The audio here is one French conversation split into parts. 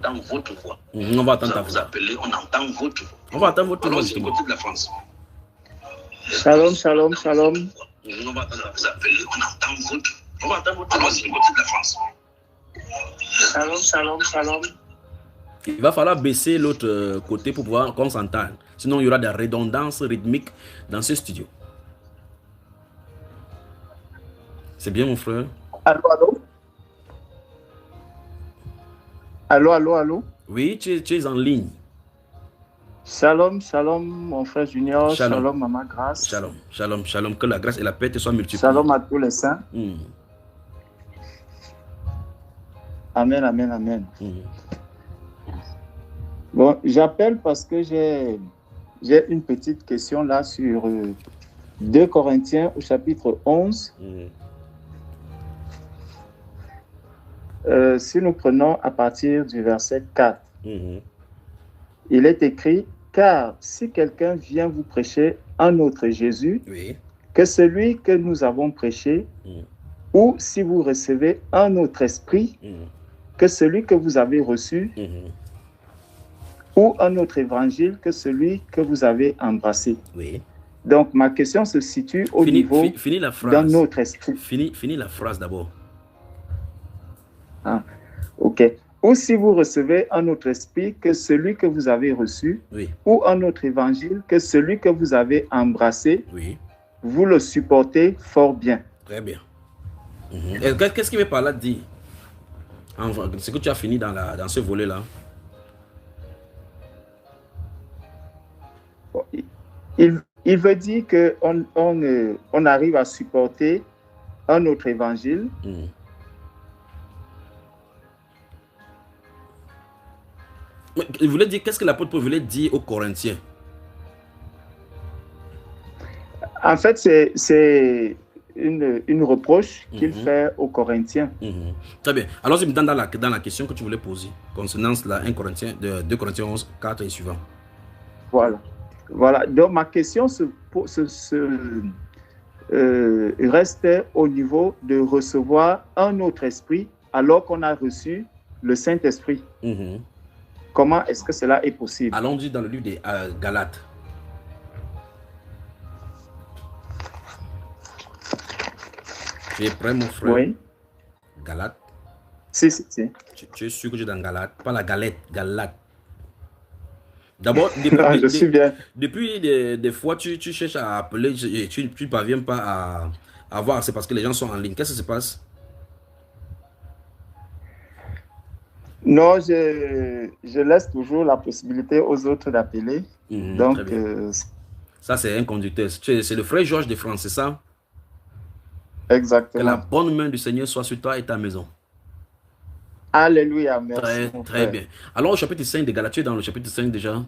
entend votre voix. On va attendre ta Vous voix. appelez, on entend votre voix. On va attendre votre voix. Alors, c'est du côté de la France. Shalom, shalom, shalom. On va vous appeler, on entend votre. On va entendre votre voix, c'est du côté de la France. Shalom, shalom, shalom. Il va falloir baisser l'autre côté pour pouvoir qu'on s'entende. Sinon, il y aura des redondances rythmiques dans ce studio. C'est bien, mon frère? Allô, allô? Allô, allô, allô? Oui, tu es en ligne. Shalom, shalom, mon frère Junior. Shalom. Shalom, maman Grâce. Shalom, shalom, shalom. Que la grâce et la paix te soient multipliées. Shalom à tous les saints. Amen, amen, amen. Bon, j'appelle parce que j'ai une petite question là sur 2 Corinthiens au chapitre 11. Si nous prenons à partir du verset 4, il est écrit: car si quelqu'un vient vous prêcher un autre Jésus, que celui que nous avons prêché, ou si vous recevez un autre esprit, que celui que vous avez reçu, ou un autre évangile que celui que vous avez embrassé. Donc, ma question se situe au niveau d'un autre esprit. Finis la phrase d'abord. Ah, ok. Ou si vous recevez un autre esprit que celui que vous avez reçu, ou un autre évangile que celui que vous avez embrassé, vous le supportez fort bien. Très bien. Qu'est-ce qu'il veut par là dire? C'est que tu as fini dans ce volet-là. Il veut dire qu'on arrive à supporter un autre évangile. Il voulait dire, qu'est-ce que l'apôtre Paul voulait dire aux Corinthiens? En fait, c'est une reproche qu'il fait aux Corinthiens. Très bien. Alors, je me donne dans la question que tu voulais poser concernant la 2 Corinthiens 11, 4 et suivant. Voilà. Donc, ma question reste au niveau de recevoir un autre esprit alors qu'on a reçu le Saint-Esprit. Comment est-ce que cela est possible? Allons-y dans le livre des Galates. Tu es prêt, mon frère? Oui. Galates. Si. Tu es sûr que tu es dans Galates? Pas la galette, Galates. D'abord, je suis bien. Depuis des fois, tu cherches à appeler, tu ne parviens pas à voir. C'est parce que les gens sont en ligne. Qu'est-ce qui se passe? Non, je laisse toujours la possibilité aux autres d'appeler. Donc, ça, c'est un conducteur. C'est le frère Georges de France, c'est ça? Exactement. Que la bonne main du Seigneur soit sur toi et ta maison. Alléluia, merci. Très bien. Alors, au chapitre 5 de Galates, tu es dans le chapitre 5 déjà?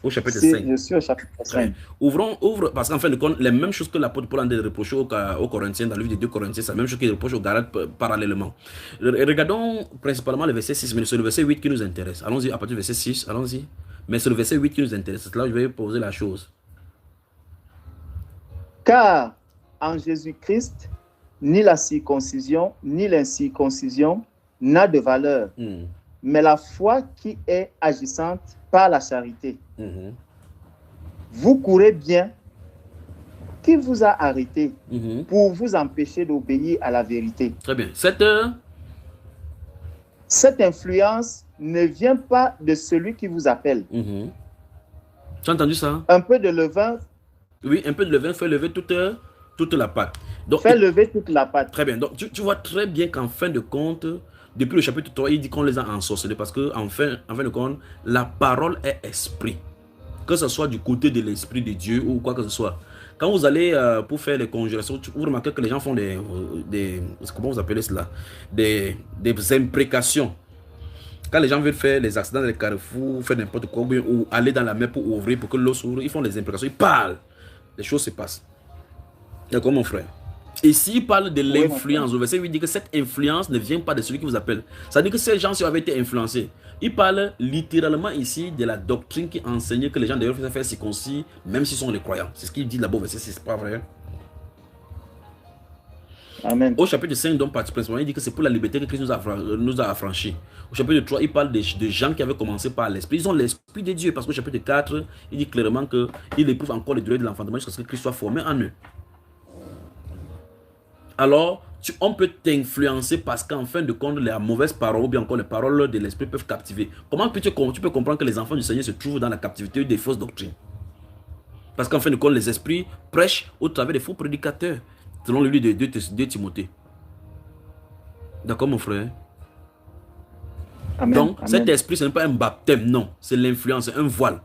Au chapitre 5. Je suis au chapitre 5. Ouvre, parce qu'en fin de compte, les mêmes choses que l'apôtre Paul a reproché aux Corinthiens, dans le livre des 2 Corinthiens, c'est la même chose qu'il reproche aux Galates parallèlement. Regardons principalement le verset 6, mais c'est le verset 8 qui nous intéresse. Allons-y, à partir du verset 6, allons-y. Mais c'est le verset 8 qui nous intéresse. C'est là où je vais poser la chose. Car en Jésus-Christ, ni la circoncision, ni l'incirconcision n'a de valeur, mais la foi qui est agissante par la charité. Vous courez bien. Qui vous a arrêté pour vous empêcher d'obéir à la vérité? Très bien. Cette influence ne vient pas de celui qui vous appelle. Tu as entendu ça? Un peu de levain. Oui, un peu de levain fait lever toute la pâte. Donc, fait lever toute la pâte. Très bien. Donc, tu vois très bien qu'en fin de compte, depuis le chapitre 3, il dit qu'on les a ensorcelés parce qu'en fin de compte, la parole est esprit. Que ce soit du côté de l'esprit de Dieu ou quoi que ce soit. Quand vous allez pour faire les conjurations, vous remarquez que les gens font comment vous appelez cela? Des imprécations. Quand les gens veulent faire les accidents dans les carrefours, faire n'importe quoi, ou aller dans la mer pour ouvrir, pour que l'eau s'ouvre, ils font les imprécations, ils parlent. Les choses se passent. D'accord, mon frère? Et s'il parle de l'influence, le verset 8 dit que cette influence ne vient pas de celui qui vous appelle. Ça veut dire que ces gens avaient été influencés. Il parle littéralement ici de la doctrine qui enseignait que les gens devaient faire circoncis, même s'ils sont les croyants. C'est ce qu'il dit là-bas, verset 6, c'est pas vrai? Amen. Au chapitre 5, donc, principalement, il dit que c'est pour la liberté que Christ nous a affranchis. Au chapitre 3, il parle de gens qui avaient commencé par l'Esprit. Ils ont l'Esprit de Dieu, parce qu'au chapitre 4, il dit clairement qu'ils éprouvent encore les douleurs de l'enfantement jusqu'à ce que Christ soit formé en eux. Alors, on peut t'influencer parce qu'en fin de compte, les mauvaises paroles ou bien encore les paroles de l'Esprit peuvent captiver. Comment tu peux comprendre que les enfants du Seigneur se trouvent dans la captivité des fausses doctrines? Parce qu'en fin de compte, les esprits prêchent au travers des faux prédicateurs, selon le livre de Timothée. D'accord, mon frère? Amen. Donc, Amen. cet esprit, ce n'est pas un baptême, non. C'est l'influence, c'est un voile.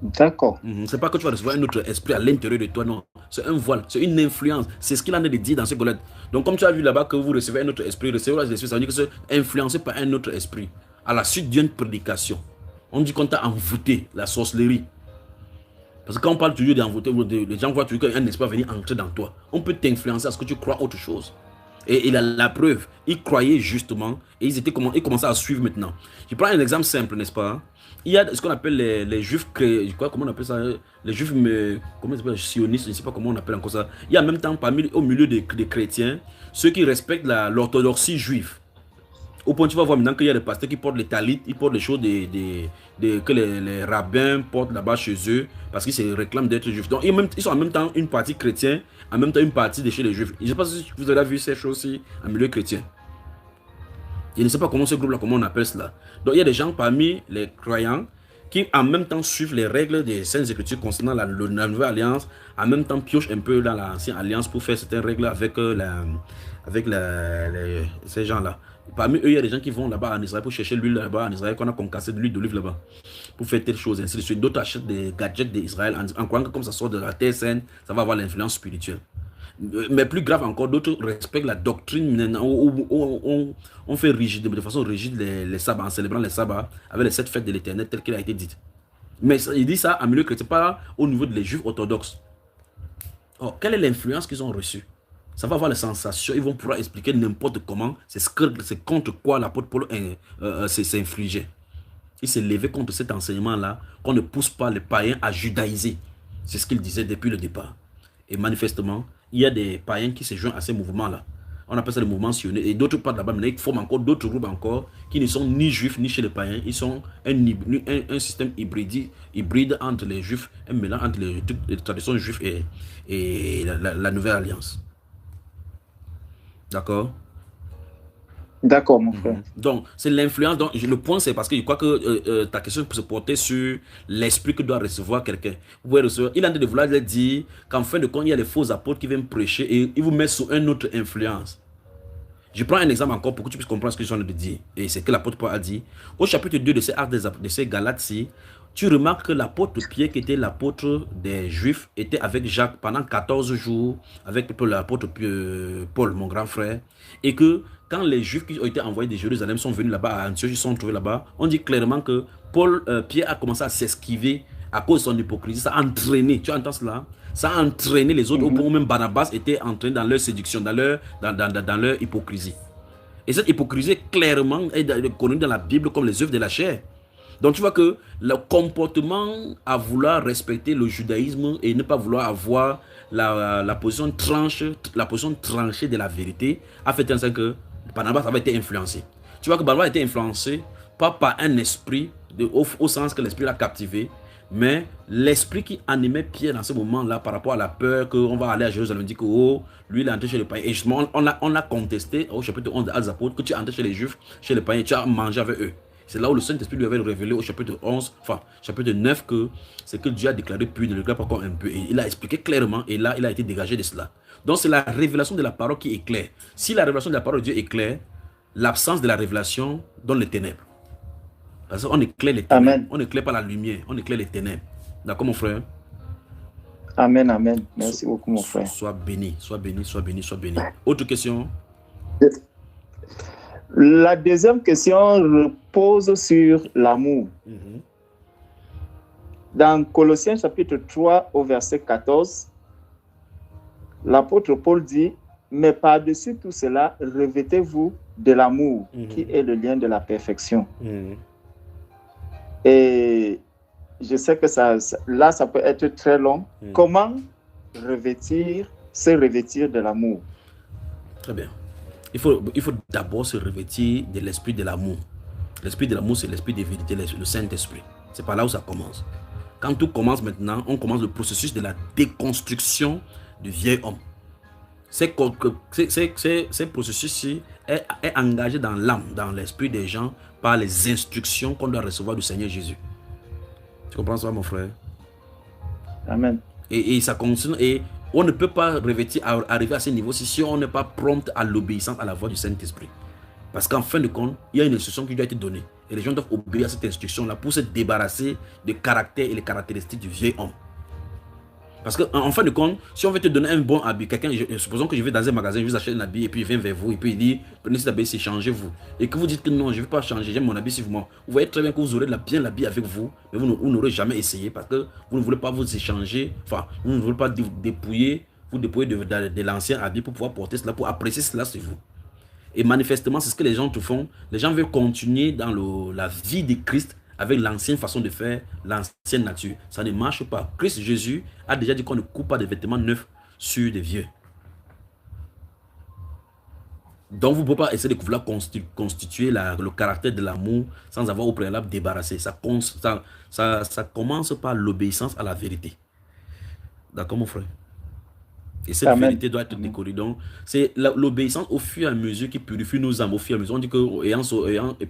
D'accord. C'est pas que tu vas recevoir un autre esprit à l'intérieur de toi, non. C'est un voile, c'est une influence. C'est ce qu'il en est de dire dans ce Golates. Donc, comme tu as vu là-bas que vous recevez un autre esprit, recevoir l'esprit, ça veut dire que c'est influencé par un autre esprit. À la suite d'une prédication. On dit qu'on t'a envoûté, la sorcellerie. Parce que quand on parle toujours d'envoûter, les gens voient toujours qu'un esprit va venir entrer dans toi. On peut t'influencer à ce que tu crois autre chose. Et il a la preuve. Ils croyaient justement et ils commençaient à suivre maintenant. Je prends un exemple simple, n'est-ce pas? Il y a ce qu'on appelle les juifs, comment on appelle ça? Les juifs, comment on appelle, sionistes, je ne sais pas comment on appelle encore ça. Il y a en même temps au milieu des chrétiens, ceux qui respectent l'orthodoxie juive. Au point où tu vas voir maintenant qu'il y a des pasteurs qui portent les talit, ils portent les choses que les rabbins portent là-bas chez eux parce qu'ils se réclament d'être juifs. Donc ils sont en même temps une partie chrétienne, en même temps une partie de chez les juifs. Je ne sais pas si vous avez vu ces choses-ci en milieu chrétien. Je ne sais pas comment ce groupe-là, comment on appelle cela. Donc il y a des gens parmi les croyants qui en même temps suivent les règles des Saintes Écritures concernant la Nouvelle Alliance, en même temps piochent un peu dans l'Ancienne Alliance pour faire certaines règles avec ces gens-là. Parmi eux, il y a des gens qui vont là-bas en Israël pour chercher l'huile là-bas en Israël, qu'on a concassé de l'huile d'olive là-bas, pour faire telle chose, ainsi de suite. D'autres achètent des gadgets d'Israël en croyant que comme ça sort de la terre sainte, ça va avoir l'influence spirituelle. Mais plus grave encore, d'autres respectent la doctrine où on fait rigide, de façon rigide les sabbats, en célébrant les sabbats avec les 7 fêtes de l'Éternel telles qu'il a été dit. Mais il dit ça en milieu chrétien, pas au niveau des juifs orthodoxes. Or, quelle est l'influence qu'ils ont reçue? Ça va avoir les sensations, ils vont pouvoir expliquer n'importe comment, c'est contre quoi l'apôtre Paul s'est infligé. Il s'est levé contre cet enseignement-là, qu'on ne pousse pas les païens à judaïser. C'est ce qu'il disait depuis le départ. Et manifestement, il y a des païens qui se joignent à ces mouvements-là. On appelle ça le mouvement sionné. Et d'autres partent là-bas, mais ils forment encore d'autres groupes encore qui ne sont ni juifs ni chez les païens. Ils sont un système hybride entre les juifs, un mélange entre les traditions juives et la Nouvelle Alliance. D'accord? D'accord, mon frère. Donc, c'est l'influence. Donc, le point, c'est parce que je crois que ta question peut se porter sur l'esprit que doit recevoir quelqu'un. Vous pouvez recevoir. Il a de vouloir dire qu'en fin de compte, il y a les faux apôtres qui viennent prêcher et ils vous mettent sous une autre influence. Je prends un exemple encore pour que tu puisses comprendre ce que je viens de dire. Et c'est ce que l'apôtre Paul a dit. Au chapitre 2 de ces actes de ces Galates-ci, tu remarques que l'apôtre Pierre, qui était l'apôtre des Juifs, était avec Jacques pendant 14 jours, avec l'apôtre Paul, mon grand frère, et que quand les Juifs qui ont été envoyés de Jérusalem sont venus là-bas à Antioche, ils sont trouvés là-bas, on dit clairement que Pierre a commencé à s'esquiver à cause de son hypocrisie. Ça a entraîné, tu entends cela? Ça a entraîné les autres, au point où même Barnabas était entraîné dans leur séduction, dans leur hypocrisie. Et cette hypocrisie, clairement, est connue dans la Bible comme les œuvres de la chair. Donc tu vois que le comportement à vouloir respecter le judaïsme et ne pas vouloir avoir la position tranchée de la vérité a fait en sorte que Barnabas avait été influencé. Tu vois que Barnabas a été influencé pas par un esprit, au sens que l'esprit l'a captivé, mais l'esprit qui animait Pierre dans ce moment-là par rapport à la peur qu'on va aller à Jérusalem, dit que lui il est entré chez les païens. Et justement, on a contesté au chapitre 11 des Apôtres que tu es entré chez les Juifs, chez les païens, et tu as mangé avec eux. C'est là où le Saint-Esprit lui avait révélé au chapitre 11, enfin chapitre 9, que c'est que Dieu a déclaré puis ne le déclare pas encore un peu. Et il a expliqué clairement et là il a été dégagé de cela. Donc c'est la révélation de la parole qui est claire. Si la révélation de la parole de Dieu est claire, l'absence de la révélation donne les ténèbres. Parce qu'on éclaire les ténèbres. Amen. On n'éclaire pas la lumière, on éclaire les ténèbres. D'accord mon frère? Amen, amen. Merci beaucoup mon frère. Sois béni, sois béni, sois béni, sois béni. Autre question? La deuxième question repose sur l'amour. Dans Colossiens chapitre 3 au verset 14, l'apôtre Paul dit « Mais par-dessus tout cela, revêtez-vous de l'amour qui est le lien de la perfection. » Et je sais que ça peut être très long. Comment revêtir se revêtir de l'amour? Très bien. Il faut d'abord se revêtir de l'esprit de l'amour. L'esprit de l'amour, c'est l'esprit de vérité, le Saint-Esprit. C'est par là où ça commence. Quand tout commence maintenant, on commence le processus de la déconstruction du vieil homme. Ce processus-ci est engagé dans l'âme, dans l'esprit des gens, par les instructions qu'on doit recevoir du Seigneur Jésus. Tu comprends ça, mon frère? Amen. Et ça continue. Et on ne peut pas arriver à ce niveau si on n'est pas prompt à l'obéissance à la voix du Saint-Esprit. Parce qu'en fin de compte, il y a une instruction qui doit être donnée. Et les gens doivent obéir à cette instruction-là pour se débarrasser des caractères et les caractéristiques du vieil homme. Parce qu'en fin de compte, si on veut te donner un bon habit, supposons que je vais dans un magasin, je vous achète un habit et puis il vient vers vous et puis il dit, prenez cet habit, c'est changez-vous. Et que vous dites que non, je ne vais pas changer, j'aime mon habit sur moi. Vous voyez très bien que vous aurez bien l'habit avec vous, mais vous n'aurez jamais essayé parce que vous ne voulez pas vous échanger, enfin, vous ne voulez pas dépouiller de l'ancien habit pour pouvoir porter cela, pour apprécier cela sur vous. Et manifestement, c'est ce que les gens te font. Les gens veulent continuer dans la vie de Christ avec l'ancienne façon de faire, l'ancienne nature. Ça ne marche pas. Christ Jésus a déjà dit qu'on ne coupe pas de vêtements neufs sur des vieux. Donc, vous ne pouvez pas essayer de vouloir constituer le caractère de l'amour sans avoir au préalable débarrassé. Ça commence par l'obéissance à la vérité. D'accord, mon frère? Et cette vérité doit être décorée. Donc, c'est l'obéissance au fur et à mesure qui purifie nos âmes. Au fur et à mesure, on dit que ayant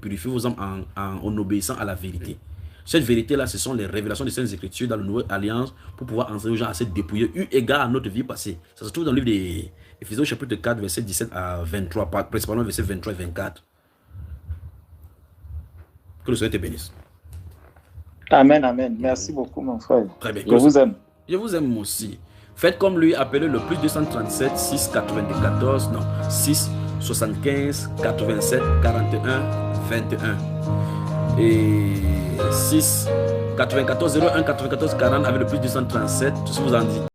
purifié vos âmes en obéissant à la vérité. Cette vérité-là, ce sont les révélations des Saintes Écritures dans la Nouvelle Alliance pour pouvoir enseigner aux gens à se dépouiller eu égard à notre vie passée. Ça se trouve dans le livre d'Éphésiens chapitre 4, verset 17 à 23, principalement verset 23 et 24. Que le Seigneur te bénisse. Amen, amen. Merci beaucoup, mon frère. Très bien. Je vous aime. Je vous aime aussi. Faites comme lui, appelez le plus 237 6 94 non 6 75 87 41 21 et 6 94 01 94 40 avec le plus 237. Tout ce que vous en dites.